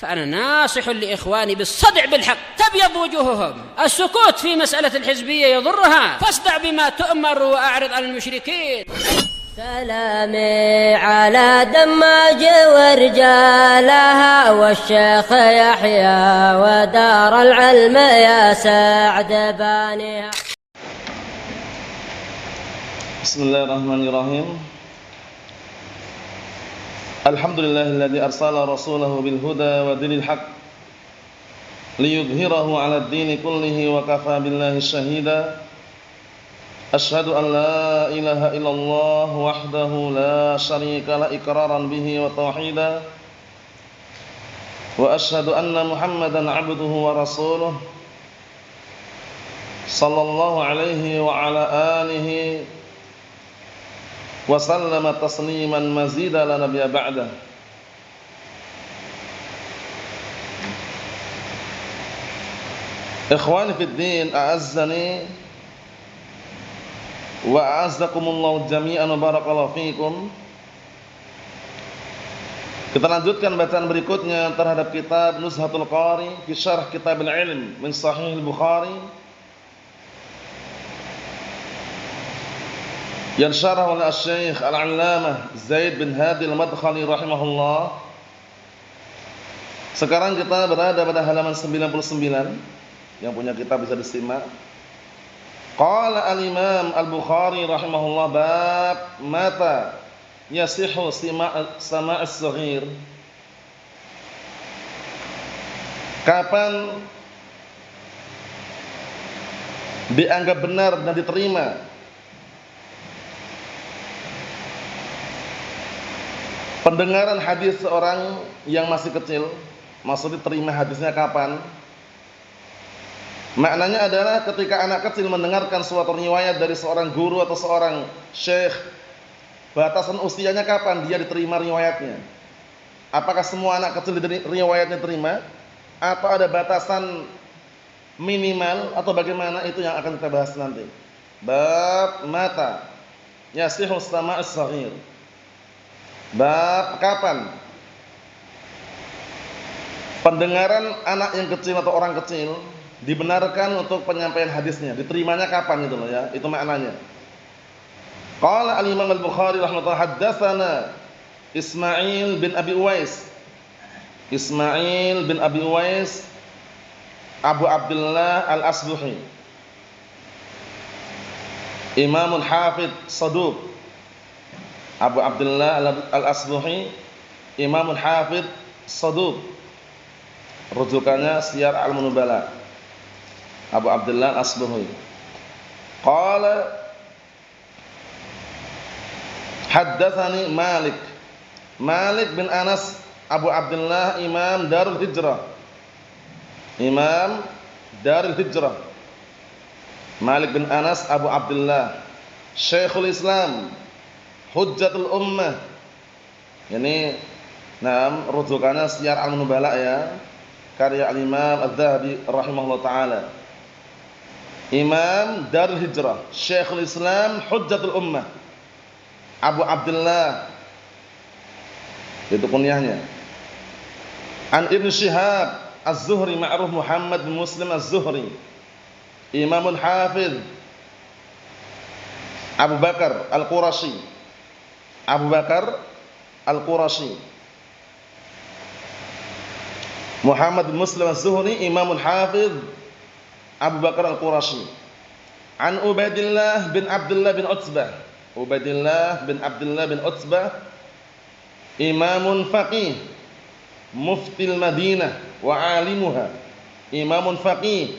فأنا ناصح لإخواني بالصدع بالحق تبيض وجوههم. السكوت في مسألة الحزبية يضرها، فاصدع بما تؤمر وأعرض عن المشركين. سلامي على دماج ورجالها والشيخ يحيى ودار العلم يا سعد بانيها. بسم الله الرحمن الرحيم. الحمد لله الذي أرسل رسوله بالهدى ودين الحق ليظهره على الدين كله وكفى بالله شهيدا. أشهد أن لا إله إلا الله وحده لا شريك له إقرارا به وتوحيدا، وأشهد أن محمدا عبده ورسوله صلى الله عليه وعلى آله وسلم تسليما مزيدا لا نبي بعده. Ikhwani fid din, a'azzani wa a'azzakumullahu jami'an wa barakallahu fikum. Kita lanjutkan bacaan berikutnya terhadap kitab Nuzhatul Qari fi syarh kitab al-ilm min Sahih al-Bukhari yang syarah oleh Syekh Al-Allamah Zaid bin Hadi Al-Madkhali rahimahullah. Sekarang kita berada pada halaman 99. Yang punya kitab bisa disimak. Qala al-Imam Al-Bukhari rahimahullah bab mata yasihu sama'is saghir. Kapan dianggap benar dan diterima pendengaran hadis seorang yang masih kecil? Maksudnya terima hadisnya kapan? Maknanya adalah ketika anak kecil mendengarkan suatu riwayat dari seorang guru atau seorang syekh, batasan usianya kapan dia diterima riwayatnya? Apakah semua anak kecil riwayatnya terima? Atau ada batasan minimal atau bagaimana? Itu yang akan kita bahas nanti. Bab mata yasihu sama'us saghir. Bab kapan pendengaran anak yang kecil atau orang kecil dibenarkan untuk penyampaian hadisnya, diterimanya kapan itu loh ya, itu maknanya. Qala al-Imam Al-Bukhari rahimahullah haddatsana Ismail bin Abi Uwais. Ismail bin Abi Uwais Abu Abdullah Al-Asbuhi, Imamul Hafidh Saduq. Abu Abdullah Al-Asbuhi, Imamul Hafidh Saduq. Rujukannya Siyar Al-Nubala. Abu Abdullah Al-Asbuhi. Qala haddatsani Malik. Malik bin Anas Abu Abdullah Imam Darul Hijrah. Imam Darul Hijrah. Malik bin Anas Abu Abdullah Syekhul Islam Hujjatul Ummah. Ini rujukannya Siyar Al-Nubala ya, karya Al-Imam Adz-Dzahabi rahimahullah taala. Imam Darul Hijrah, Syekhul Islam, Hujjatul Ummah, Abu Abdullah, itu kunyahnya. An Ibn Shihab Az-Zuhri, ma'ruf Muhammad bin Muslim Az-Zuhri, Imamul Hafidh, Abu Bakar Al-Qurashi, Abu Bakar Al-Qurashi, Muhammad bin Muslim Az-Zuhri, Imamul Hafidh, Abu Bakar Al-Qurashi. An Ubaidillah bin Abdullah bin Utsbah. Ubaidillah bin Abdullah bin Utsbah, imamun faqih, muftil Madinah wa alimuha. Imamun faqih,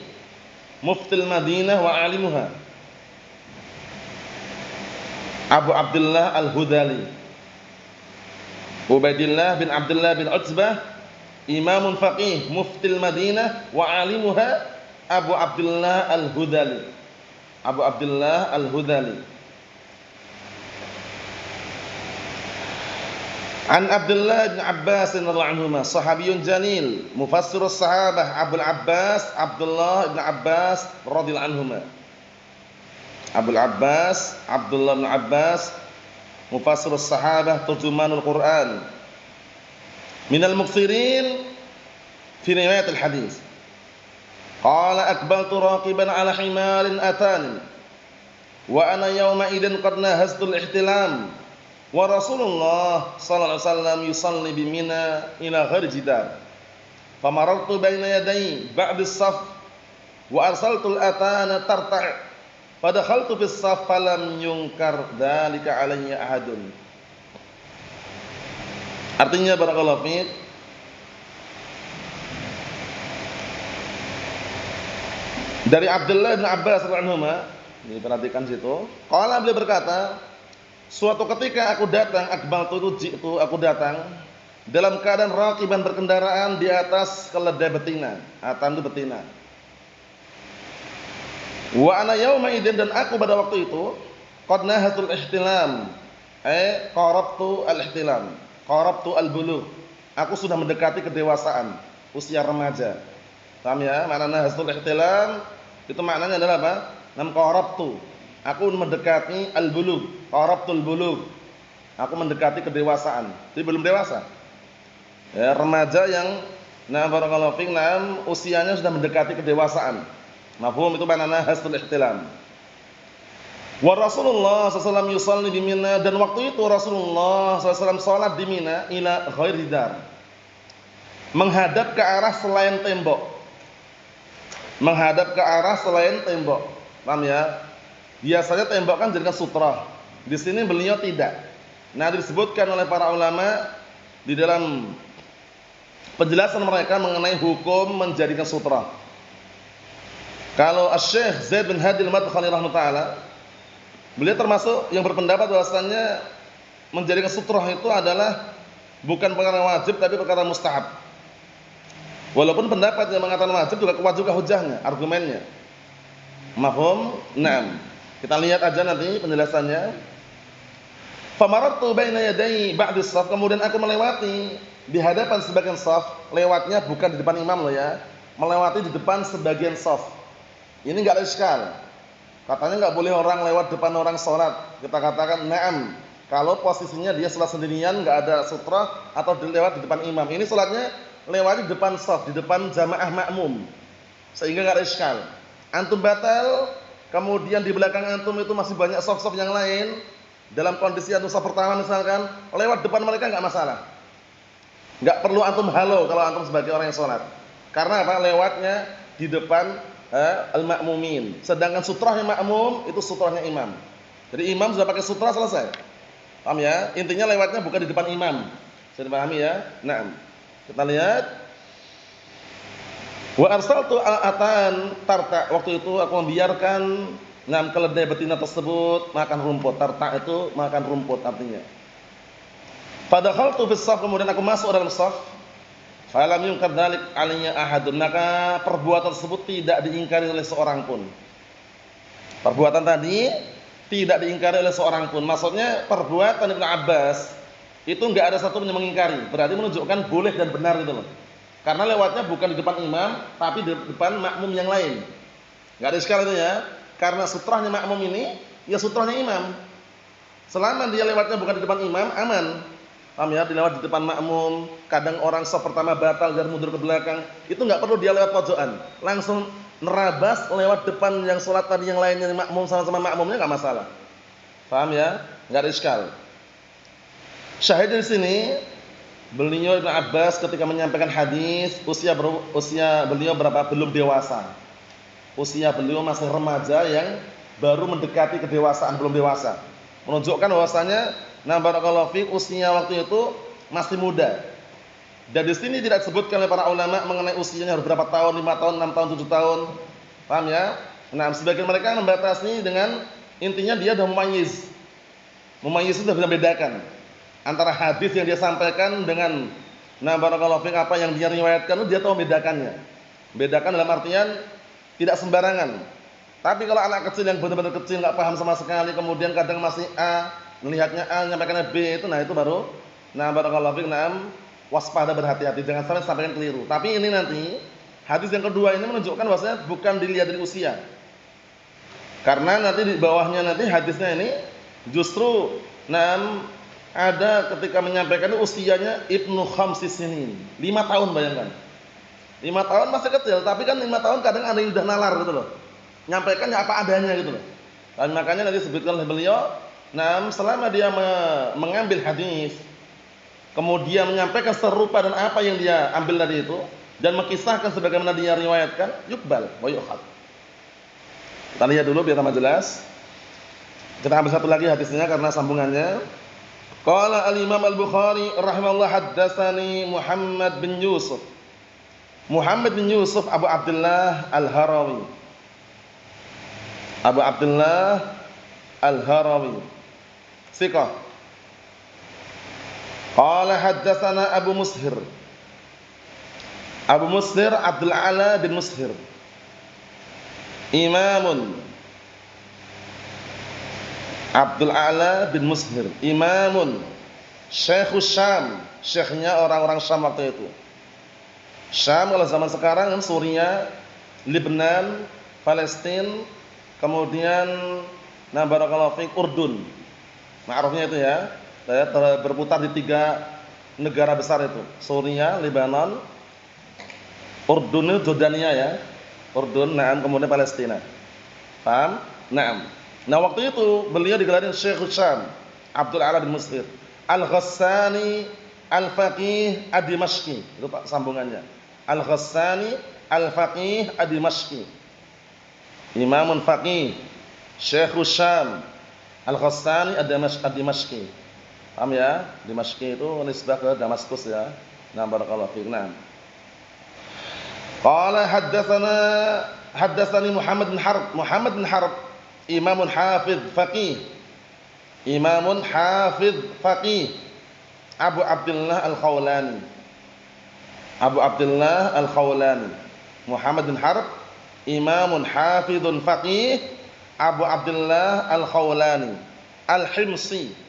muftil Madinah wa alimuha. Abu Abdullah Al-Hudali. Ubaidillah bin Abdullah bin Utsbah, imamun faqih, muftil Madinah wa alimuha. Abu Abdullah Al-Hudali. Abu Abdullah Al-Hudali. An Abdullah bin Abbas radhiyallahu anhuma, sahabiyun jalil, mufassirus sahabah Abdul Abbas, Abdullah bin Abbas radhiyallahu anhuma. Abdul Abbas, Abdullah bin Abbas, mufassirus sahabah, turjumanul Quran. Minal muksirin fi riwayat al-hadis. Qala aqbaltu raqiban 'ala himarin atani wa ana yawma idzin qad nahaztu al-ihtilam wa Rasulullah sallallahu alaihi wasallam yusalli bi Mina ila ghairi jidar. Famarartu baina yaday ba'd as-saff wa arsaltu al-atana tarta' fadakhaltu fi as-saff falam yunkar dzalika alayya ahadun. Artinya barakallahu fiik, dari Abdullah bin Abbas radhiyallahu anhu, ini perhatikan situ. Qala, beliau berkata, suatu ketika aku datang, aku datang dalam keadaan raqiban berkendaraan di atas keledai betina. Atan itu betina. Wa ana yauma idzin, dan aku pada waktu itu qad nahatul ihtilam. Qarabtu al-ihtilam. Qarabtu al-bulugh. Aku sudah mendekati kedewasaan, usia remaja. Paham ya? Makna nahatul ihtilam itu maknanya adalah apa? Nam qarabtu. Aku mendekati al-bulugh. Qarabtul bulugh. Aku mendekati kedewasaan. Jadi belum dewasa. Ya, remaja yang barakallahu fiik, usianya sudah mendekati kedewasaan. Mafhum, itu makna nahatul ihtilam. Wa Rasulullah sallallahu yusalli di Mina, dan waktu itu Rasulullah sallallahu salat di Mina ila ghairi dar, menghadap ke arah selain tembok. Menghadap ke arah selain tembok. Paham ya? Biasanya tembok kan jadikan sutra. Di sini beliau tidak. Nah, disebutkan oleh para ulama di dalam penjelasan mereka mengenai hukum menjadikan sutra. Kalau Asy-Syaikh Zaid bin Hadi Al-Madkhali rahimahullah taala, beliau termasuk yang berpendapat bahwasanya menjadikan sutra itu adalah bukan perkara wajib tapi perkara mustahab. Walaupun pendapat yang mengatakan wajib juga hujahnya, argumennya. Mafhum? Naam. Kita lihat aja nanti penjelasannya. Famaratu baina yaday ba'd as-shaf, kemudian aku melewati di hadapan sebagian shaf, lewatnya bukan di depan imam loh ya, melewati di depan sebagian shaf. Ini enggak ada iskal. Katanya enggak boleh orang lewat depan orang salat. Kita katakan na'am. Kalau posisinya dia salat sendirian, enggak ada sutra atau lewat di depan imam. Ini salatnya lewat di depan shaf, di depan jamaah makmum. Sehingga enggak ada iskal. Antum batal, kemudian di belakang antum itu masih banyak shaf-shaf yang lain. Dalam kondisi antum shaf pertama misalkan, lewat depan mereka enggak masalah. Enggak perlu antum halo kalau antum sebagai orang yang salat. Karena apa? Lewatnya di depan al-ma'mumin. Sedangkan sutrahnya makmum itu sutrahnya imam. Jadi imam sudah pakai sutra, selesai. Paham ya? Intinya lewatnya bukan di depan imam. Sudah dipahami ya? Naam. Kita lihat. Wa arsaltu al-atan tarta. Waktu itu aku membiarkan keledai betina tersebut makan rumput. Tarta itu makan rumput artinya. Fadakhaltu fis shaf, kemudian aku masuk dalam shaf. Falam yunkar dzalik alayya ahadun, maka perbuatan tersebut tidak diingkari oleh seorang pun. Perbuatan tadi tidak diingkari oleh seorang pun. Maksudnya perbuatan Ibnu Abbas itu enggak ada satu pun yang mengingkari. Berarti menunjukkan boleh dan benar gitu loh. Karena lewatnya bukan di depan imam, tapi di depan makmum yang lain. Enggak ada iskal itu ya. Karena sutrahnya makmum ini ya sutrahnya imam. Selama dia lewatnya bukan di depan imam, aman. Paham ya? Dilewat di depan makmum, kadang orang shaf pertama batal dan mundur ke belakang, itu enggak perlu dia lewat pojokan, langsung nerabas lewat depan yang salat tadi yang lainnya makmum sama-sama makmumnya enggak masalah. Paham ya? Enggak ada iskal. Syahid di sini beliau Ibnu Abbas ketika menyampaikan hadis, usia beliau berapa? Belum dewasa. Usia beliau masih remaja yang baru mendekati kedewasaan, belum dewasa. Menunjukkan bahwasanya barakallahu fiik, usia waktu itu masih muda. Dan di sini tidak disebutkan oleh para ulama mengenai usianya harus berapa tahun, 5 tahun, 6 tahun, 7 tahun. Paham ya? Nah, sebagian mereka membatasi dengan intinya dia sudah mumayyiz. Mumayyiz itu sudah bisa membedakan antara hadis yang dia sampaikan dengan barakallahu fiik apa yang dia riwayatkan, dia tahu membedakannya. Bedakan dalam artian tidak sembarangan. Tapi kalau anak kecil yang benar-benar kecil enggak paham sama sekali, kemudian kadang masih melihatnya A, menyampaikannya B, itu itu baru barakallahu fiik, waspada, berhati-hati, jangan sampai sampaikan keliru. Tapi ini nanti hadis yang kedua ini menunjukkan bahwasanya bukan dilihat dari usia. Karena nanti di bawahnya nanti hadisnya ini justru ada ketika menyampaikan usianya Ibnu Khamsis sinin, 5 tahun bayangkan. 5 tahun masih kecil, tapi kan 5 tahun kadang ada yang udah nalar gitu loh. Nyampaikannya apa adanya gitu loh. Dan makanya nanti disebutkan oleh beliau, nah selama dia mengambil hadis, kemudian menyampaikan serupa dan apa yang dia ambil tadi itu, dan mengkisahkan sebagaimana dia riwayatkan, yukbal wa yu'khad. Kita lihat dulu biar tambah jelas. Kita ambil satu lagi hadisnya karena sambungannya. Qala al-Imam al-Bukhari rahimahullah haddatsani Muhammad bin Yusuf. Muhammad bin Yusuf Abu Abdullah Al-Harawi. Abu Abdullah Al-Harawi. Thiqah. Qala haddatsana Abu Mushir. Abu Mushir Abdul A'la bin Mushir. Imamun. Abdul A'la bin Mushir, imamun. Syekhus Syam, syekhnya orang-orang Syam waktu itu. Syam kalau zaman sekarang kan Suriah, Lebanon, Palestina, kemudian barakallahu fiik Urdun. Ma'rufnya itu ya. Saya berputar di 3 negara besar itu. Suriah, Lebanon, Urdun, Jordania ya. Urdun, na'am, kemudian Palestina. Paham? Na'am. Nah, waktu itu beliau digelarin Syekhul Syam, Abdul A'la bin Mushir, Al-Ghassani Al-Faqih Ad-Dimashqi. Itu Pak sambungannya. Al-Ghassani Al-Faqih Ad-Dimashqi. Imamun faqih, Syekhul Syam, Al-Ghassani Ad-Dimashqi. Paham ya? Dimashqi itu nisbah ke Damaskus ya. Nah, barakallahu fiik. Nah. Qala haddatsani Muhammad bin Harb. Muhammad bin Harb imamun hafidh faqih. Imamun hafidh faqih. Abu Abdullah Al-Khawlani. Abu Abdullah Al-Khawlani. Muhammad bin Harb imamun hafidhun faqih. Abu Abdullah Al-Khawlani. Al-Himsi.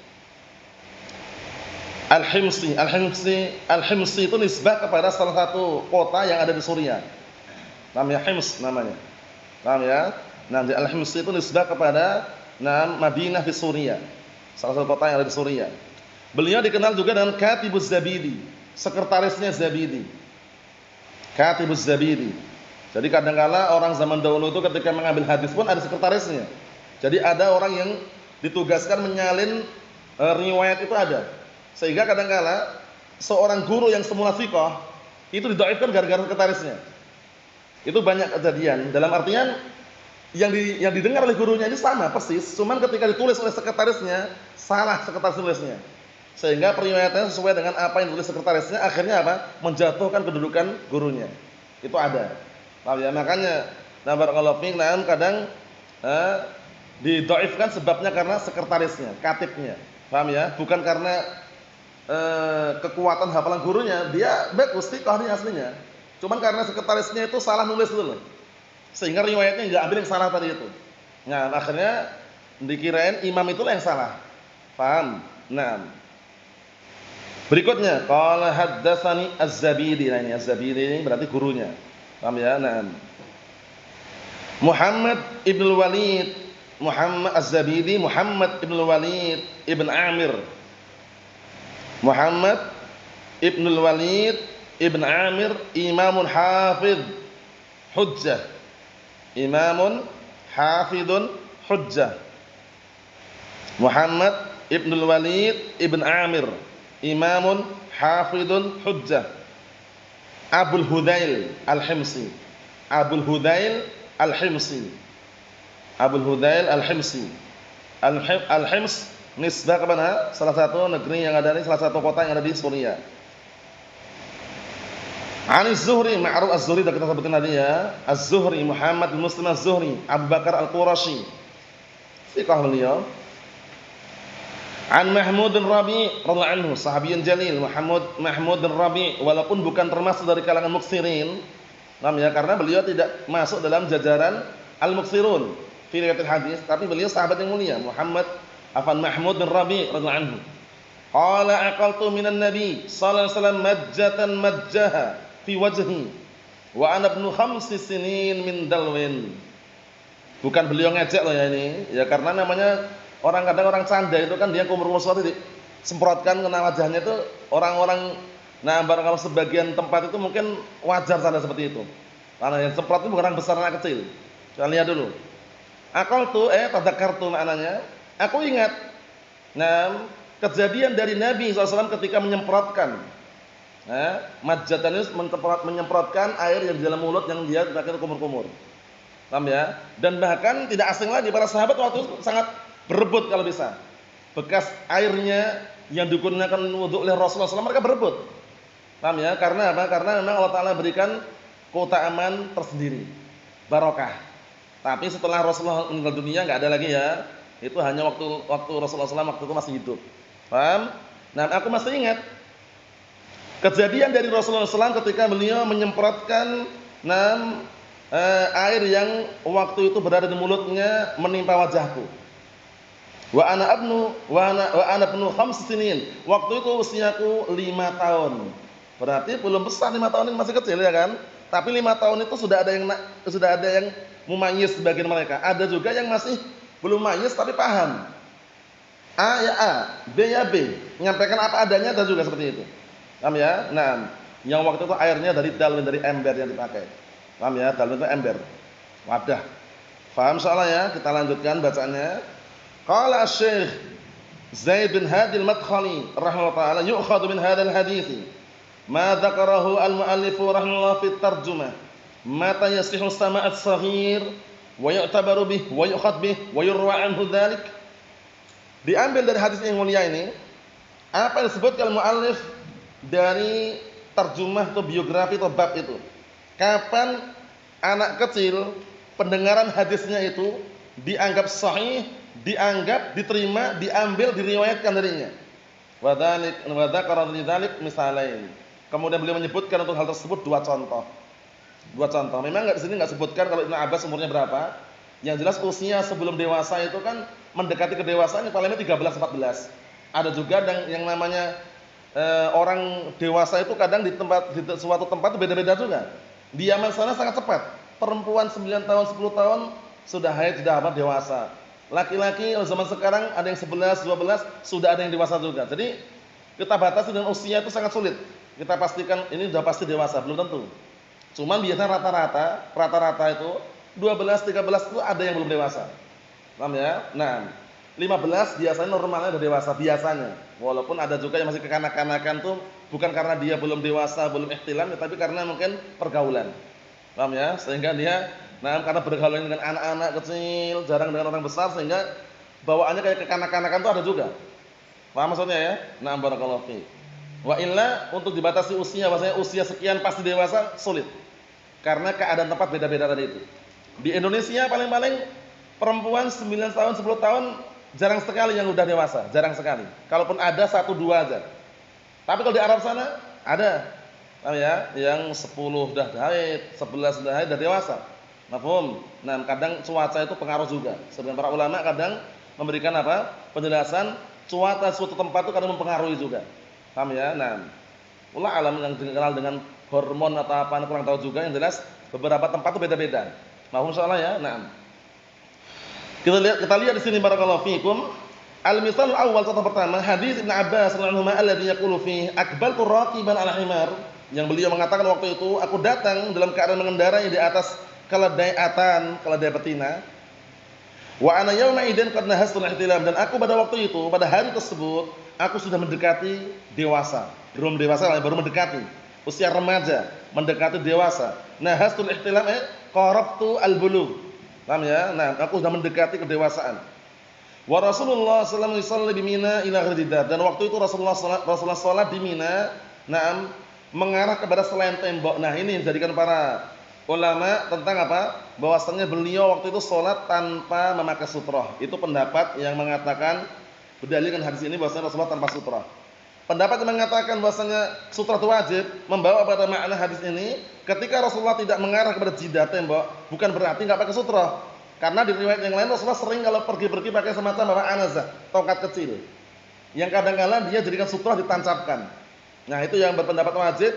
Al-Himsi itu nisbah kepada salah satu kota yang ada di Suriah. Namanya Hims namanya. Paham ya? Nanti Al-Himsi itu nisbah kepada Madinah di Suriah. Salah satu kota yang ada di Suriah. Beliau dikenal juga dengan Katibuz Zabidi, sekretarisnya Zabidi. Katibuz Zabidi. Jadi kadang-kala orang zaman dahulu itu ketika mengambil hadis pun ada sekretarisnya. Jadi ada orang yang ditugaskan menyalin riwayat itu ada. Sehingga kadang-kala seorang guru yang semula thiqah itu didhaifkan gara-gara sekretarisnya. Itu banyak kejadian. Dalam artian yang didengar oleh gurunya ini sama persis, cuman ketika ditulis oleh sekretarisnya salah sekretaris tulisnya. Sehingga periwayatannya sesuai dengan apa yang ditulis sekretarisnya, akhirnya apa? Menjatuhkan kedudukan gurunya. Itu ada. Paham ya? Makanya barakallahu fiik kadang didhaifkan sebabnya karena sekretarisnya, katibnya. Paham ya? Bukan karena kekuatan hafalan gurunya, dia bagus thiqah nih aslinya. Cuman karena sekretarisnya itu salah nulis dulu. Sehingga riwayatnya enggak ambil yang salah tadi itu. Nah, akhirnya dikirain imam itulah yang salah. Paham? Nah. Berikutnya, qala haddatsani Az-Zabidi. Nah, ini Az-Zabidi ini berarti gurunya. Paham ya? Nah. Muhammad ibn Walid, Muhammad Az-Zabidi, Muhammad ibn Walid ibn Amir. Muhammad ibn Walid ibn Amir imamun hafidh hujjah. Imamun hafidun hujjah. Muhammad ibn Walid ibn Amir imamun hafidun hujjah. Abul Hudail Al-Himsi. Abul Hudail Al-Himsi. Abul Hudail Al-Himsi. Al-Hims nisbah kepada salah satu negeri yang ada di salah satu kota yang ada di Suriah. Ani Az-Zuhri, ma'ruf Az-Zuhri sudah kita sebutin tadi ya. Az-Zuhri Muhammad bin Muslim Az-Zuhri, Abu Bakar Al-Qurashi. Thiqah beliau. An Mahmud bin Rabi' radhiyallahu anhu, sahabiyun jalil. Mahmud bin Rabi' walaupun bukan termasuk dari kalangan muksirin, namanya karena beliau tidak masuk dalam jajaran al-muksirun fi riwayatil hadis, tapi beliau sahabat yang mulia. Mahmud bin Rabi' radhiyallahu anhu. Qala aqaltu minan nabi sallallahu alaihi wasallam majjatan majjaha fi wajhi wa ana ibnu 5 sinin min dalwin. Bukan beliau ngejek loh ya ini, ya karena namanya orang kadang orang canda itu kan dia kumur sesuatu disemprotkan kena wajahnya itu orang-orang Nah, barangkali sebagian tempat itu mungkin wajar saja seperti itu. Karena yang semprot itu bukan orang besar, anak kecil. Kita lihat dulu. Aqaltu tadzakartu maknanya. Aku ingat. Nah, kejadian dari Nabi SAW ketika menyemprotkan. Nah, majatan itu menyemprotkan air yang di dalam mulut yang dia pakai kumur-kumur. Paham ya? Dan bahkan tidak asing lagi para sahabat waktu itu sangat berebut kalau bisa. Bekas airnya yang digunakan wudu oleh Rasulullah SAW mereka berebut. Paham ya? Karena apa? Karena memang Allah Ta'ala berikan keutamaan tersendiri. Barokah. Tapi setelah Rasulullah meninggal dunia enggak ada lagi ya. Itu hanya waktu Rasulullah SAW waktu itu masih hidup. Paham? Nah, aku masih ingat kejadian dari Rasulullah SAW ketika beliau menyemprotkan air yang waktu itu berada di mulutnya menimpa wajahku. Wa ana ibnu 5 sinin. Waktu itu usiaku 5 tahun. Berarti belum besar 5 tahun ini masih kecil ya kan? Tapi 5 tahun itu sudah ada yang mumayyiz sebagian mereka. Ada juga yang masih belum mayyiz tapi paham. A ya A, B ya B. Menyampaikan apa adanya ada juga seperti itu. Paham ya? Nah, yang waktu itu airnya dari ember yang dipakai. Paham ya? Dalwin itu ember. Wadah. Paham soalnya ya? Kita lanjutkan bacaannya. Qala Asy-Syaikh Zaid bin Hadi al-Madkhali rahimahullah taala yu'khadhu min hadzal hadits ma dzakarahu al-mu'allif rahimahullah fi tarjumah mata yasihu sama'at saghir wa yu'tabaru bih wa yu'khadh bih wa yurwa anhu dzalik. Diambil dari hadis yang mulia ini apa yang disebutkan muallif dari terjemah atau biografi atau bab itu. Kapan anak kecil pendengaran hadisnya itu dianggap sahih, dianggap diterima, diambil, diriwayatkan darinya. Wa dzakara lidzalik misalain. Kemudian beliau menyebutkan untuk hal tersebut dua contoh. Memang di sini enggak sebutkan kalau Ibnu Abbas umurnya berapa. Yang jelas usia sebelum dewasa itu kan mendekati kedewasaan paling 13-14. Ada juga yang namanya orang dewasa itu kadang di suatu tempat itu beda-beda juga. Di Yaman sana sangat cepat. Perempuan 9 tahun, 10 tahun sudah haid, sudah dewasa. Laki-laki zaman sekarang ada yang 11, 12 sudah ada yang dewasa juga. Jadi kita batasi dengan usia itu sangat sulit. Kita pastikan ini sudah pasti dewasa, belum tentu. Cuman biasanya rata-rata itu 12, 13 itu ada yang belum dewasa. Paham ya? Nah, 15 biasanya normalnya sudah dewasa biasanya. Walaupun ada juga yang masih kekanak-kanakan tuh bukan karena dia belum dewasa, belum ihtilam, tapi karena mungkin pergaulan. Paham ya? Sehingga dia karena bergaul dengan anak-anak kecil, jarang dengan orang besar sehingga bawaannya kayak kekanak-kanakan tuh ada juga. Paham maksudnya ya? Na'am barakallahu fi. Wa illa untuk dibatasi usia, bahasanya usia sekian pasti dewasa sulit. Karena keadaan tempat beda-beda tadi itu. Di Indonesia paling-paling perempuan 9 tahun, 10 tahun jarang sekali yang udah dewasa, jarang sekali. Kalaupun ada 1 2 aja. Tapi kalau di Arab sana ada. Paham ya? Yang 10 udah haid, 11 udah haid, udah dewasa. Mafhum? Nah, kadang cuaca itu pengaruh juga. Sebenarnya para ulama kadang memberikan apa? Penjelasan cuaca suatu tempat itu kadang mempengaruhi juga. Paham ya? Nah, ulama alam yang dikenal dengan hormon atau apa kurang tahu juga, yang jelas beberapa tempat itu beda-beda. Mafhum soalnya ya? Nah. Kita lihat di sini barakallahu fikum. Al-misal awal contoh pertama, hadis Ibnu Abbas radhiyallahu anhu alladhi yaqulu fi aqbaltu raqiban ala himar, yang beliau mengatakan waktu itu aku datang dalam keadaan mengendarai di atas keledai betina. Wa ana yauma idzin qad nahastu al-ihtilam, dan aku pada waktu itu, pada hari tersebut, aku sudah mendekati dewasa. Belum dewasa, baru mendekati usia remaja, mendekati dewasa. Nahastu al-ihtilam qarabtu al-bulugh. Paham ya? Nah, aku sudah mendekati kedewasaan. Wa Rasulullah sallallahu alaihi wasallam di Mina ila Ghadidar, dan waktu itu Rasulullah salat di Mina, mengarah kepada selain tembok. Nah, ini dijadikan para ulama tentang apa? Bahwasanya beliau waktu itu salat tanpa memakai sutrah. Itu pendapat yang mengatakan berdalilkan hadis ini bahwasanya Rasulullah tanpa sutrah. Pendapat yang mengatakan bahwasanya sutrah itu wajib membawa pada makna hadis ini, ketika Rasulullah tidak mengarah kepada jidat tembok, bukan berarti enggak pakai sutrah. Karena di riwayat yang lain Rasulullah sering kalau pergi-pergi pakai semacam anazah, tongkat kecil. Yang kadang-kadang dia jadikan sutrah ditancapkan. Nah, itu yang berpendapat wajib.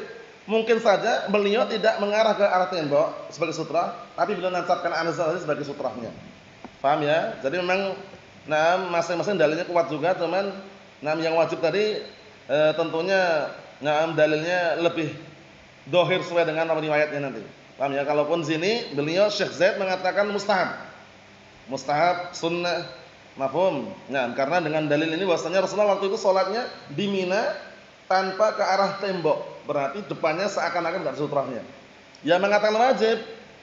Mungkin saja beliau tidak mengarah ke arah tembok sebagai sutrah, tapi beliau menancapkan anazah sebagai sutrahnya. Paham ya? Jadi memang masing-masing dalilnya kuat juga, teman. Yang wajib tadi tentunya dalilnya lebih dohir sesuai dengan riwayatnya nanti. Paham ya? Kalaupun sini beliau Syekh Zaid mengatakan mustahab. Mustahab, sunnah, mafhum. Nah, karena dengan dalil ini bahwasanya Rasulullah waktu itu salatnya di Mina tanpa ke arah tembok. Berarti depannya seakan-akan enggak ada sutrahnya. Yang mengatakan wajib,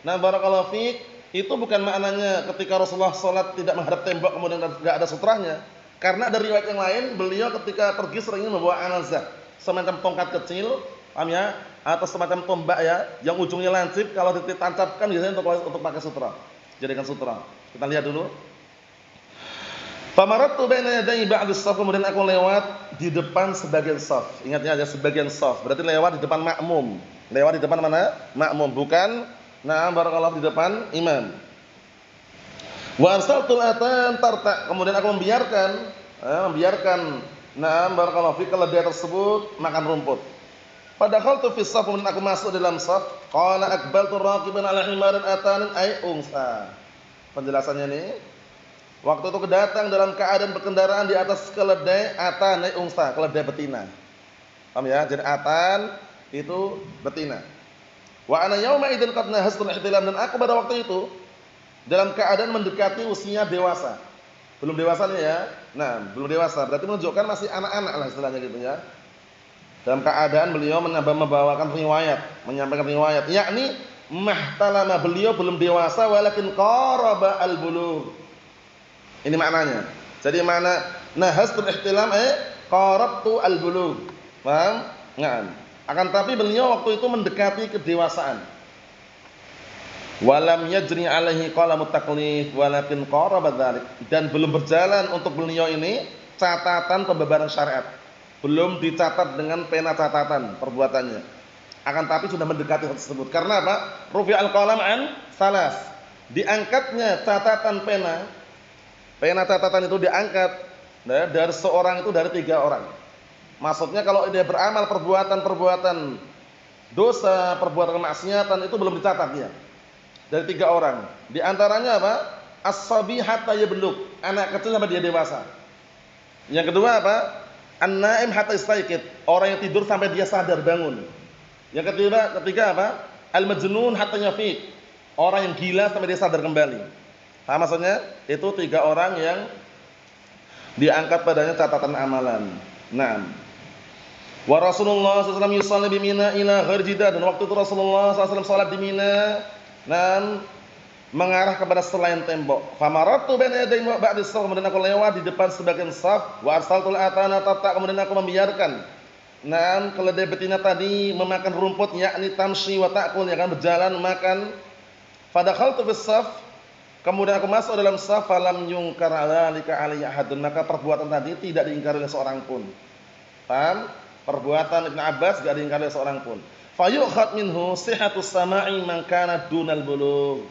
nah barakallahu fiik, itu bukan maknanya ketika Rasulullah salat tidak menghadap tembok kemudian enggak ada sutrahnya. Karena ada riwayat yang lain, beliau ketika pergi seringnya membawa anazah, semacam tongkat kecil, paham ya? Atau semacam tombak ya, yang ujungnya lancip, kalau ditancapkan biasanya untuk pakai sutra. Jadikan sutra. Kita lihat dulu. Famaratu baina yaday ba'd as-shaf, kemudian aku lewat di depan sebagian shaf. Ingatnya aja sebagian shaf, berarti lewat di depan makmum. Lewat di depan mana? Makmum, bukan barakallahu di depan imam. Wa arsaltul atan tarta, kemudian aku membiarkan barakallahu fi keledai tersebut makan rumput. Padahal tu fi shaf, kemudian aku masuk dalam shaf, qala aqbaltu raqiban ala himarin atanin ay unsa. Penjelasannya ini, waktu itu kedatang dalam keadaan berkendaraan di atas keledai atan ay unsa, keledai betina. Paham ya? Jadi atan itu betina. Wa ana yauma idzin qad nahastul ihtilam, dan aku pada waktu itu dalam keadaan mendekati usia dewasa. Belum dewasa nih ya. Nah, belum dewasa berarti menunjukkan masih anak-anak lah istilahnya gitu ya. Dalam keadaan beliau membawakan riwayat, menyampaikan riwayat, yakni mahtalama, beliau belum dewasa walakin qaraba al-bulugh. Ini maknanya. Jadi makna nahastul ihtilam qarabtu al-bulugh. Paham? Nah, akan tapi beliau waktu itu mendekati kedewasaan. Walam yajri alaihi qalamut taklif walakin qaraba dzalik, dan belum berjalan untuk beliau ini catatan pembebaran syariat. Belum dicatat dengan pena catatan perbuatannya. Akan tapi sudah mendekati hal tersebut. Karena apa? Rufi'al qalam an salas. Diangkatnya catatan pena catatan itu diangkat dari seorang itu dari 3 orang. Maksudnya kalau dia beramal perbuatan dosa, perbuatan kemaksiatan itu belum dicatat dia. Dari 3 orang. Di antaranya apa? As-sabi hatta yablugh, anak kecil sampai dia dewasa. Yang kedua apa? An-naim hatta yastayqid, orang yang tidur sampai dia sadar bangun. Yang ketiga apa? Al-majnun hatta yafiq, orang yang gila sampai dia sadar kembali. Paham maksudnya? Itu 3 orang yang diangkat padanya catatan amalan. Naam. Wa Rasulullah sallallahu alaihi wasallam yusalli bi Mina ila gharjida, dan waktu itu Rasulullah sallallahu alaihi wasallam salat di Mina dan mengarah kepada selain tembok. Famaratu baina yaday ba'd as-shaf, kemudian aku lewat di depan sebagian shaf. Wa arsaltul atana tata, kemudian aku membiarkan keledai betina tadi memakan rumput, yakni tamshi wa ta'kul, yang akan berjalan makan. Fadakhaltu fis shaf, kemudian aku masuk dalam shaf, falam yunkar dzalika alayya ahadun, maka perbuatan tadi tidak diingkari oleh seorang pun. Paham? Perbuatan Ibnu Abbas tidak diingkari oleh seorang pun. Fayukhad minhu sihhatus sama'i man kana dunal bulugh.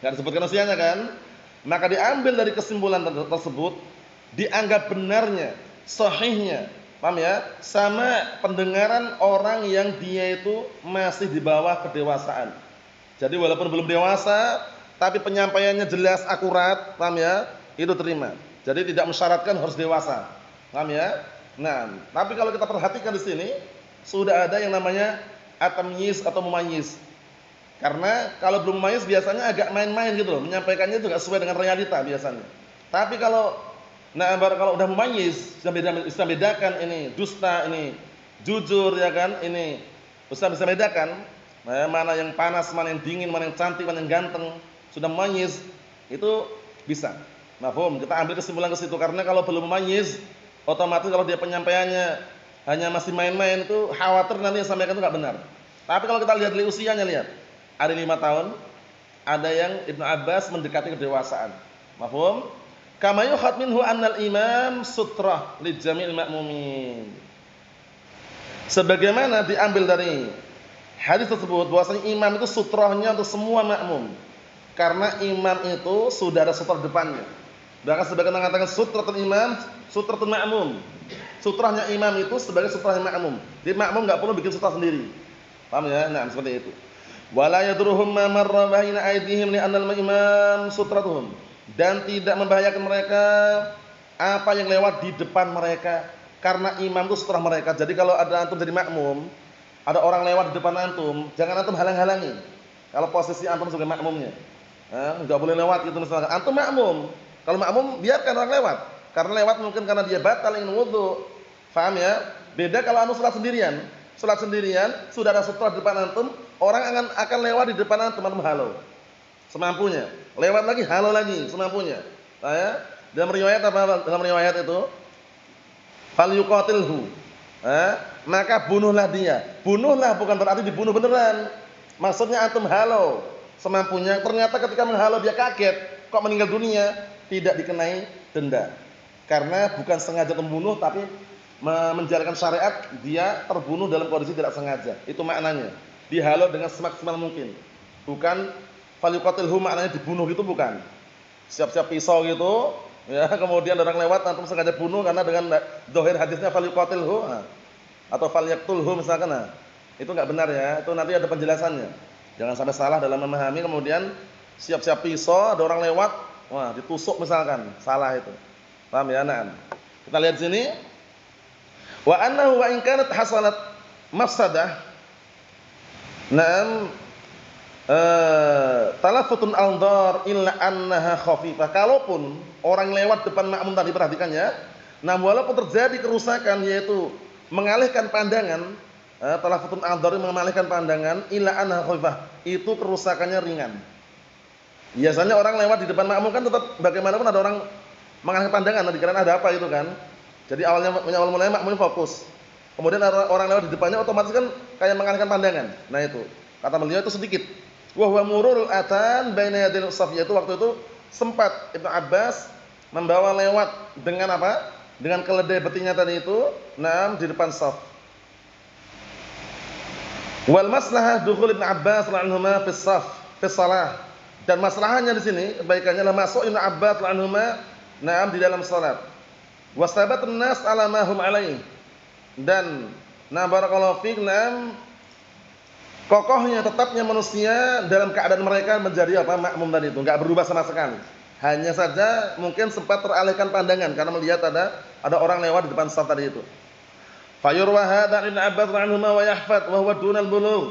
Enggak disebutkan usianya kan? Maka diambil dari kesimpulan tersebut dianggap benarnya, sahihnya, paham ya? Sama pendengaran orang yang dia itu masih di bawah kedewasaan. Jadi walaupun belum dewasa tapi penyampaiannya jelas, akurat, paham ya? Itu terima. Jadi tidak mensyaratkan harus dewasa. Paham ya? Nah, tapi kalau kita perhatikan di sini sudah ada yang namanya at-tamyiz atau mumayyiz. Karena kalau belum mumayyiz biasanya agak main-main gitu loh, menyampaikannya juga sesuai dengan realita biasanya. Tapi kalau kalau udah mumayyiz, bisa bedakan ini dusta, ini jujur ya kan, ini bisa bedakan mana yang panas, mana yang dingin, mana yang cantik, mana yang ganteng, sudah mumayyiz itu bisa. Mafhum? Kita ambil kesimpulan ke situ, karena kalau belum mumayyiz otomatis kalau dia penyampaiannya hanya masih main-main itu khawatir nanti yang sampaikan itu enggak benar. Tapi kalau kita lihat dari usianya, lihat. Ada 5 tahun, ada yang Ibnu Abbas mendekati kedewasaan. Mafhum? Kama yukhad minhu annal imam sutrah li jami'il ma'mumin. Sebagaimana diambil dari hadis tersebut bahwasanya imam itu sutrahnya untuk semua makmum. Karena imam itu sudah ada sutra depannya. Bahkan sebagian mengatakan sutratul imam, sutratul ma'mum. Sutrahnya imam itu sebagai sutrahnya makmum. Jadi makmum enggak perlu bikin sutrah sendiri. Paham ya? Nah, seperti itu. Wala yadruhum ma marra baina aydihim li anna al-imam sutratuhum. Dan tidak membahayakan mereka apa yang lewat di depan mereka, karena imam itu sutra mereka. Jadi kalau ada antum jadi makmum, ada orang lewat di depan antum, jangan antum halang-halangi. Kalau posisi antum sebagai makmumnya, enggak boleh lewat gitu misalkan. Antum makmum. Kalau makmum biarkan orang lewat. Karena lewat mungkin karena dia batal ingin wudu. Paham ya? Beda kalau antum salat sendirian. Salat sendirian, sudah ada sutra di depan antum, orang akan lewat di depan antum, antum halau. Semampunya. Lewat lagi, halau lagi semampunya. Nah, ya. Dalam riwayat apa? Dalam riwayat itu falyuqatilhu. Maka bunuhlah dia. Bunuhlah bukan berarti dibunuh beneran. Maksudnya antum halau semampunya. Ternyata ketika menghalau dia kaget, kok meninggal dunia, tidak dikenai denda. Karena bukan sengaja membunuh tapi menjalankan syariat, dia terbunuh dalam kondisi tidak sengaja. Itu maknanya. Dihalau dengan semaksimal mungkin. Bukan falyuqatilhu maknanya dibunuh gitu bukan. Siap-siap pisau gitu, ya, kemudian orang lewat antum sengaja bunuh karena dengan zahir hadisnya falyuqatilhu atau falyaqtulhu misalkan. Itu enggak benar ya. Itu nanti ada penjelasannya. Jangan sampai salah dalam memahami kemudian siap-siap pisau ada orang lewat, wah, ditusuk misalkan. Salah itu. Paham ya, Na'am. Kita lihat sini. Wa annahu wa in kanat hasalat mafsadah. Na'am. Talaffutun al-dhar illa annaha khafifah. Kalaupun orang lewat depan makmum tadi, perhatikan ya. Nah, walaupun terjadi kerusakan yaitu mengalihkan pandangan, talaffutun al-dhar mengalihkan pandangan illa annaha khafifah. Itu kerusakannya ringan. Biasanya orang lewat di depan makmum kan tetap bagaimanapun ada orang mengalihkan pandangan, dikira ada apa itu kan. Jadi awal mulanya makmum fokus. Kemudian orang lewat di depannya otomatis kan kayak mengalihkan pandangan. Nah itu. Kata beliau itu sedikit. Wa huwa mururul atan baina yadil shaf, yaitu waktu itu sempat Ibnu Abbas membawa lewat dengan apa? Dengan keledai betingnya tadi itu, naam di depan shaf. Wal maslahah dukhul Ibnu Abbas radhiyallahu fi shaf fi shalah. Dan masalahnya di sini kebaikannya adalah masuk Ibnu Abbas radhiyallahu naam di dalam salat. Wasabatun nas ala ma hum alaih. Dan na barakallahu fik, naam kokohnya tetapnya manusia dalam keadaan mereka menjadi apa? Makmum tadi itu, enggak berubah sama sekali. Hanya saja mungkin sempat teralihkan pandangan karena melihat ada orang lewat di depan shaf tadi itu. Fayurwa hadza Ibnu Abbas radhiyallahu wa yahfad wa huwa dunal bulugh.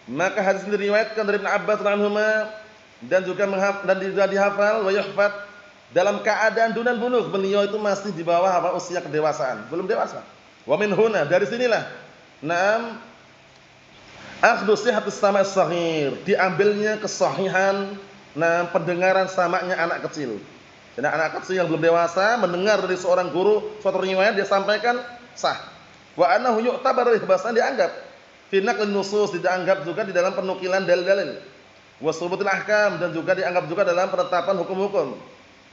Maka hadis ini diriwayatkan dari Ibnu Abbas radhiyallahu dan juga dihafal wa yahfad dalam keadaan dunal bulugh. Beliau itu masih di bawah apa? Usia kedewasaan, belum dewasa. Wa min huna, dari sinilah naam akhdhu sihhatis sama' as-shaghir, diambilnya kesahihan pendengaran samaknya anak kecil. Jadi anak kecil yang belum dewasa mendengar dari seorang guru suatu riwayat, dia sampaikan sah. Wa annahu yu'tabar, bahasanya dianggap fi naqlin nusus, dianggap juga di dalam penukilan dalil-dalil. Wa subutul ahkam, dan juga dianggap juga dalam penetapan hukum-hukum.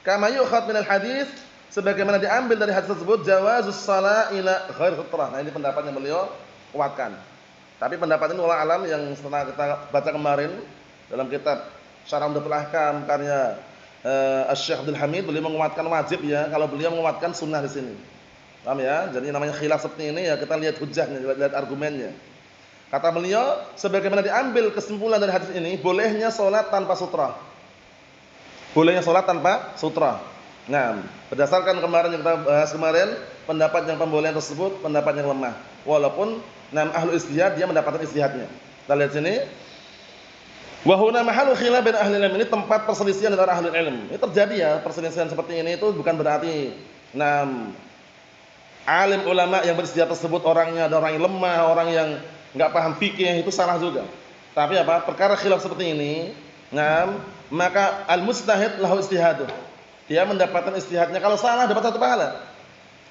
Kama yu'khad minal hadis, sebagaimana diambil dari hadis tersebut, jawazus shalah ila ghair fitrah. Nah, ini pendapatnya beliau kuatkan. Tapi pendapat ini ulama alam yang setelah kita baca kemarin dalam kitab Syarah Umdatul Ahkam karya Asy-Syaikh Abdul Hamid, beliau menguatkan wajib ya, kalau beliau menguatkan sunnah di sini. Paham ya? Jadi namanya khilaf seperti ini ya, kita lihat hujahnya, lihat argumennya. Kata beliau, sebagaimana diambil kesimpulan dari hadis ini, bolehnya salat tanpa sutra. Bolehnya salat tanpa sutra. Nah, berdasarkan kemarin yang kita bahas kemarin, pendapat yang pembolehan tersebut pendapat yang lemah. Walaupun ahlu ijtihad dia mendapatkan ijtihadnya. Kita lihat sini. Wa huna mahallu khilaf bain ahli ilm, ini tempat perselisihan antara ahli ilm. Ini terjadi ya, perselisihan seperti ini itu bukan berarti alim ulama yang beristihad tersebut orangnya ada orang yang lemah, orang yang enggak paham fikih, itu salah juga. Tapi apa? Perkara khilaf seperti ini, maka al-mujtahid lahu ijtihaduh. Dia mendapatkan ijtihadnya. Kalau salah dapat 1 pahala.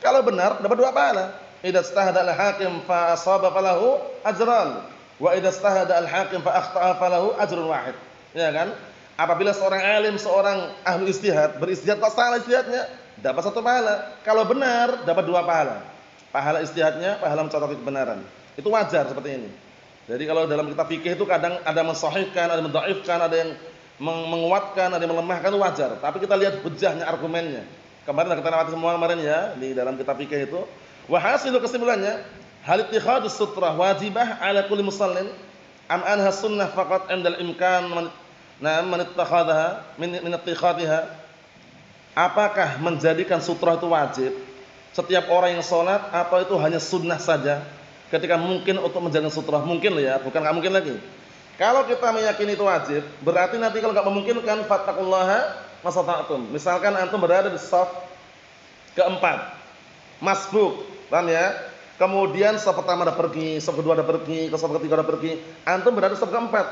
Kalau benar dapat 2 pahala. Idza ijtahada al-hakim fa asaba falahu ajran, wa idza ijtahada al-hakim fa akhta'a falahu ajrun wahid. Ya kan? Apabila seorang alim, seorang ahli ijtihad beristihad kok salah ijtihadnya, dapat 1 pahala. Kalau benar dapat 2 pahala. Pahala ijtihadnya, pahala mencatat kebenaran. Itu wajar seperti ini. Jadi kalau dalam kitab fikih itu kadang ada mensahihkan, ada mendhaifkan, ada yang menguatkan, ada yang melemahkan, itu wajar. Tapi kita lihat hujahnya, argumennya. Kemarin kita lewati semua kemarin ya di dalam kitab fikih itu. Wa hasilu, kesimpulannya, hal ittikhadus sutrah wajibah ala kulli musallin am anha sunnah faqat 'indal imkan man ittakhadhaha min ittikhadhiha. Apakah menjadikan sutrah itu wajib setiap orang yang sholat atau itu hanya sunnah saja? Ketika mungkin untuk menjaga sutrah, mungkin loh ya, bukan nggak mungkin lagi. Kalau kita meyakini itu wajib, berarti nanti kalau nggak memungkinkan, fattaqullaha masata'tum. Misalkan antum berada di shaf keempat, masbuk, paham ya? Kemudian shaf pertama ada pergi, shaf kedua ada pergi, ke shaf ketiga ada pergi. Antum berada di shaf keempat.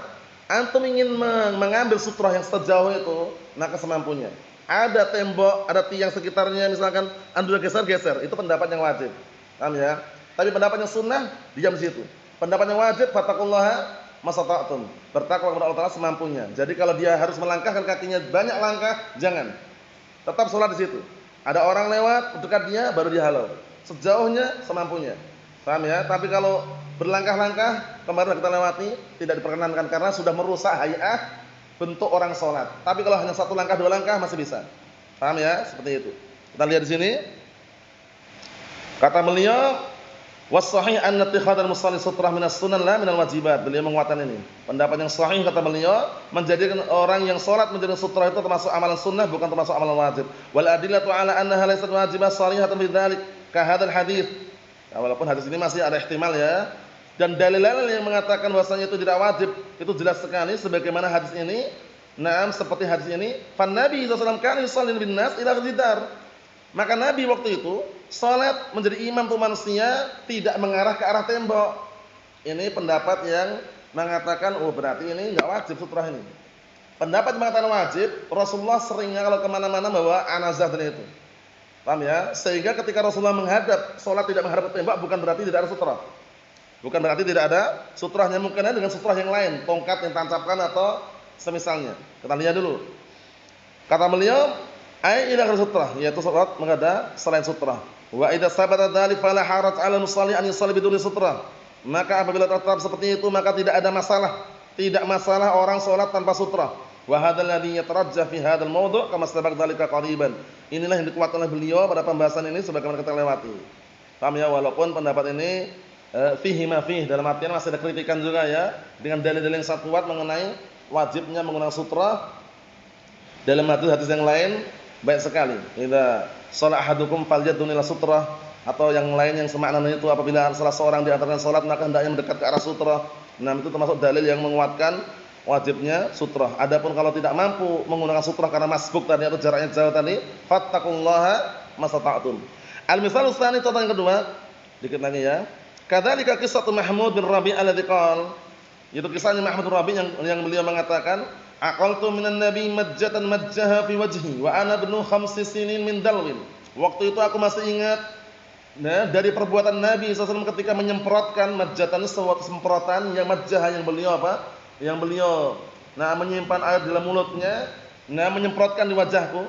Antum ingin mengambil sutrah yang sejauh itu, maka semampunya. Ada tembok, ada tiang sekitarnya, misalkan antum geser-geser, itu pendapat yang wajib. Paham ya? Tapi pendapat yang sunnah, diam di situ. Pendapat yang wajib, fattaqullaha masata'tum. Bertakwa kepada Allah Ta'ala semampunya. Jadi kalau dia harus melangkahkan kakinya banyak langkah, jangan. Tetap sholat di situ. Ada orang lewat dekat dia, baru dia halau. Sejauhnya semampunya. Paham ya? Tapi kalau berlangkah-langkah, kemarin kita lewati, tidak diperkenankan karena sudah merusak hay'ah bentuk orang sholat. Tapi kalau hanya satu langkah, dua langkah masih bisa. Paham ya? Seperti itu. Kita lihat di sini. Kata beliau, was-sahih anna ittikhadul musalli sutrah minas sunan la minal wajibat. Beliau menguatkan ini. Pendapat yang sahih kata beliau, menjadikan orang yang salat menjadi sutrah itu termasuk amalan sunnah, bukan termasuk amalan wajib. Wal adillatu ala annaha laysat wajibah sharihatan bidzalik ka hadzal hadits. Ya, walaupun hadis ini masih ada ihtimal ya. Dan dalil-dalil yang mengatakan bahwasanya itu tidak wajib, itu jelas sekali sebagaimana hadis ini. Naam, seperti hadis ini, fan Nabi sallallahu alaihi wasallam kana yusalli bin nas ila ghidar. Maka Nabi waktu itu salat menjadi imam untuk manusia tidak mengarah ke arah tembok. Ini pendapat yang mengatakan oh berarti ini enggak wajib sutrah ini. Pendapat yang mengatakan wajib, Rasulullah seringnya kalau kemana-mana bawa anazah dari itu. Paham ya? Sehingga ketika Rasulullah menghadap, salat tidak menghadap ke tembok bukan berarti tidak ada sutrah. Bukan berarti tidak ada sutrahnya, mungkin ada dengan sutrah yang lain, tongkat yang tancapkan atau semisalnya. Kita lihat dulu. Kata beliau, ai ila sutrah, yaitu salat menghadap selain sutrah. Wa idza sabata dzalik fala haraj 'ala musalli an yusalli biduni sutrah. Maka apabila tetap seperti itu maka tidak ada masalah. Tidak masalah orang salat tanpa sutrah. Wa hadzal ladzi yatarajjah fi hadzal mawdu' kama sabaq dzalika qariban. Inilah yang dikuatkan oleh beliau pada pembahasan ini sebagaimana kita lewati. Paham ya? Walaupun pendapat ini fihi ma fihi, dalam artian masih ada kritikan juga ya, dengan dalil-dalil yang sangat kuat mengenai wajibnya menggunakan sutrah. Dalam hadis yang lain baik sekali. Idza shalla ahadukum falyadun ila sutrah, atau yang lain yang semakna itu apabila salah seorang di antara salat maka hendaknya mendekat ke arah sutrah. Nah, itu termasuk dalil yang menguatkan wajibnya sutrah. Adapun kalau tidak mampu menggunakan sutrah karena masbuk tadi atau jaraknya jauh tadi, fattaqullaha masata'tum. Al-misal tsani, contoh yang kedua, dikit lagi ya. Kadzalika qissatu Mahmud bin Rabi' alladzi qala, itu kisahnya Mahmud bin Rabi' yang beliau mengatakan, aqaltu minan nabi majjatan majjaha fi wajhi wa ana ibnu 5 sinin min dalwin. Waktu itu aku masih ingat dari perbuatan Nabi SAW ketika menyemprotkan majjatan, suatu semprotan yang majjaha, yang beliau apa? Yang beliau menyimpan air dalam mulutnya, menyemprotkan di wajahku.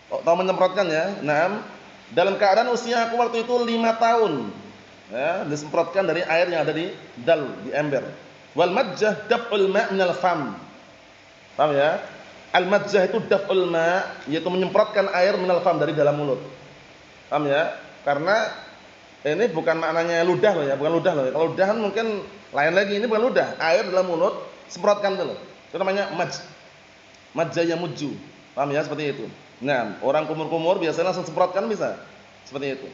Tahu menyemprotkan ya? Dalam keadaan usia aku waktu itu 5 tahun. Ya, disemprotkan dari air yang ada di dal, di ember. Wal majjah daf'ul ma' minal fam. Paham ya? Al majjah itu daf'ul ma', yaitu menyemprotkan air minal fam, dari dalam mulut. Paham ya? Karena ini bukan maknanya ludah loh ya, bukan ludah loh. Kalau ludahan mungkin lain lagi, ini bukan ludah, air dalam mulut semprotkan itu loh. Itu namanya majjah yamuju. Paham ya? Seperti itu. Nah, orang kumur-kumur biasanya langsung semprotkan bisa. Seperti itu.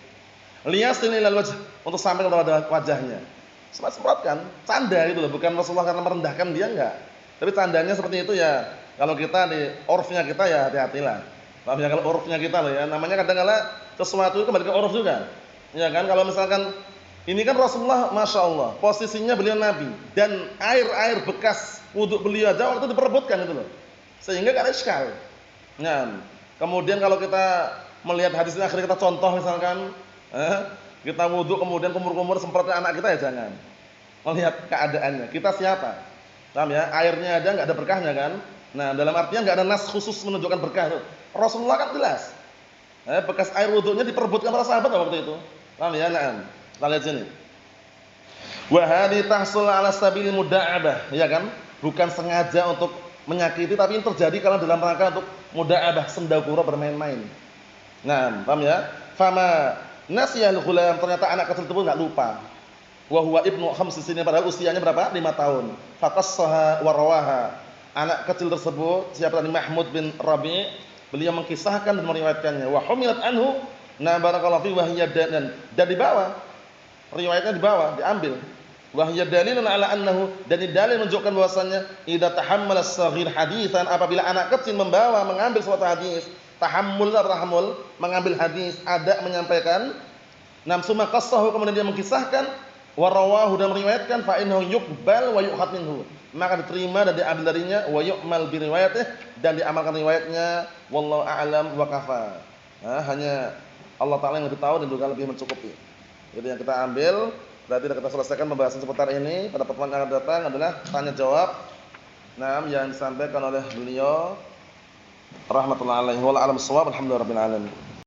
Liyasil ilal wajh, untuk sampai kepada wajahnya. Semprotkan, canda gitu loh, bukan Rasulullah karena merendahkan dia, enggak. Tapi candanya seperti itu ya. Kalau kita di urfnya kita ya hati-hatilah. Paham ya, kalau urfnya kita loh ya, namanya kadang-kala sesuatu itu kembali ke urf juga. Ya kan, kalau misalkan ini kan Rasulullah, Masya Allah, posisinya beliau Nabi, dan air-air bekas wudhu beliau aja waktu itu diperebutkan gitu loh. Sehingga gak ada iskal. Nah, kemudian kalau kita melihat hadisnya akhirnya kita contoh misalkan, kita wudhu kemudian kumur-kumur semprotnya anak kita, ya jangan. Melihat keadaannya, kita siapa? Paham ya? Airnya aja nggak ada berkahnya kan? Nah, dalam artian nggak ada nas khusus menunjukkan berkah itu. Rasulullah kan jelas. Bekas air wudhunya diperebutkan para sahabat waktu itu. Paham ya? Nah, kita lihat sini. Wa hadhi tahsul ala sabilil muda'abah, ya kan? Bukan sengaja untuk menyakiti, tapi ini terjadi kalau dalam rangka untuk muda'abah, sendagura, bermain-main. Nah, paham ya? Fama nasiyal ghulam, ternyata anak kecil tersebut enggak lupa. Wa huwa ibnu 5 sinin, padahal usianya berapa? 5 tahun. Faqassaha wa rawaha. Anak kecil tersebut siapa tadi? Mahmud bin Rabi', beliau mengkisahkan dan meriwayatkannya. Wa humilat anhu Nah, barakallahu fi wa hiya dan di bawah. Riwayatnya di bawah, diambil. Wa hiya dalilun ala annahu, dan dalil menunjukkan bahwasannya idza tahammala as-saghir haditsan, apabila anak kecil mengambil suatu hadis, tahammul mengambil hadis, ada menyampaikan, nam summa qassahu, kemudian dia mengisahkan, wa rawahu, dan meriwayatkan, fa innahu yuqbal wa yu'khad minhu, maka diterima dan diambil darinya, wa yu'mal bi riwayatih, dan diamalkan riwayatnya, wallahu a'lam wa kafa. Nah, hanya Allah Ta'ala yang lebih tahu dan juga lebih mencukupi. Itu yang kita ambil. Berarti kita selesaikan pembahasan seputar ini. Pada pertemuan yang akan datang adalah tanya jawab. Nah, yang disampaikan oleh beliau rahmatullahi alaihi wa a'lam bissawab. Alhamdulillahirabbil alamin.